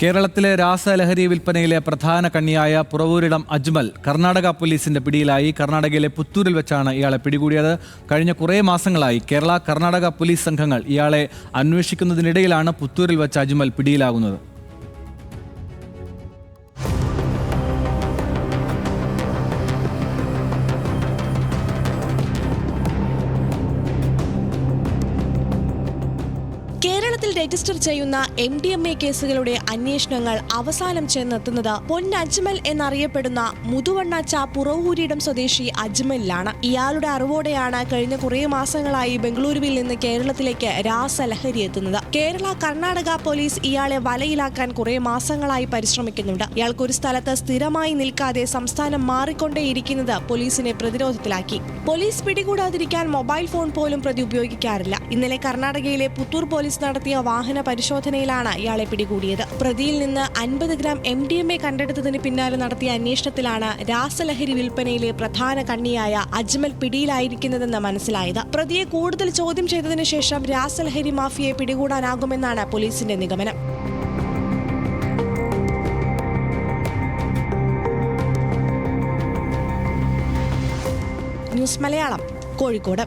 കേരളത്തിലെ രാസലഹരി വിൽപ്പനയിലെ പ്രധാന കണ്ണിയായ പുറവൂരിടം അജ്മൽ കർണാടക പോലീസിന്റെ പിടിയിലായി. കർണാടകയിലെ പുത്തൂരിൽ വെച്ചാണ് ഇയാളെ പിടികൂടിയത്. കഴിഞ്ഞ കുറേ മാസങ്ങളായി കേരള കർണാടക പോലീസ് സംഘങ്ങൾ ഇയാളെ അന്വേഷിക്കുന്നതിനിടയിലാണ് പുത്തൂരിൽ വെച്ച് അജ്മൽ പിടിയിലാകുന്നത്. കേരളത്തിൽ രജിസ്റ്റർ ചെയ്യുന്ന MDMA കേസുകളുടെ അന്വേഷണങ്ങൾ അവസാനം ചെന്നെത്തുന്നത് പൊന്നജ്മൽ എന്നറിയപ്പെടുന്ന മുതുവണ്ണാച്ച പുറവൂരിടം സ്വദേശി അജ്മലിലാണ്. ഇയാളുടെ അറിവോടെയാണ് കഴിഞ്ഞ കുറേ മാസങ്ങളായി ബംഗളൂരുവിൽ നിന്ന് കേരളത്തിലേക്ക് രാസലഹരി എത്തുന്നത്. കേരള കർണാടക പോലീസ് ഇയാളെ വലയിലാക്കാൻ കുറേ മാസങ്ങളായി പരിശ്രമിക്കുന്നുണ്ട്. ഇയാൾക്കൊരു സ്ഥലത്ത് സ്ഥിരമായി നിൽക്കാതെ സംസ്ഥാനം മാറിക്കൊണ്ടേയിരിക്കുന്നത് പോലീസിനെ പ്രതിരോധത്തിലാക്കി. പോലീസ് പിടികൂടാതിരിക്കാൻ മൊബൈൽ ഫോൺ പോലും പ്രതി ഉപയോഗിക്കാറില്ല. ഇന്നലെ കർണാടകയിലെ പുത്തൂർ പോലീസ് നടത്തിയ വാഹന പരിശോധനയിലാണ് ഇയാളെ പിടികൂടിയത്. പ്രതിയിൽ നിന്ന് 50 ഗ്രാം MDMA കണ്ടെടുത്തതിന് പിന്നാലെ നടത്തിയ അന്വേഷണത്തിലാണ് രാസലഹരി വിൽപ്പനയിലെ പ്രധാന കണ്ണിയായ അജ്മൽ പിടിയിലായിരിക്കുന്നതെന്ന് മനസ്സിലായത്. പ്രതിയെ കൂടുതൽ ചോദ്യം ചെയ്തതിനു ശേഷം രാസലഹരി മാഫിയയെ പിടികൂടാനാകുമെന്നാണ് പോലീസിന്റെ നിഗമനം. ന്യൂസ് മലയാളം, കോഴിക്കോട്.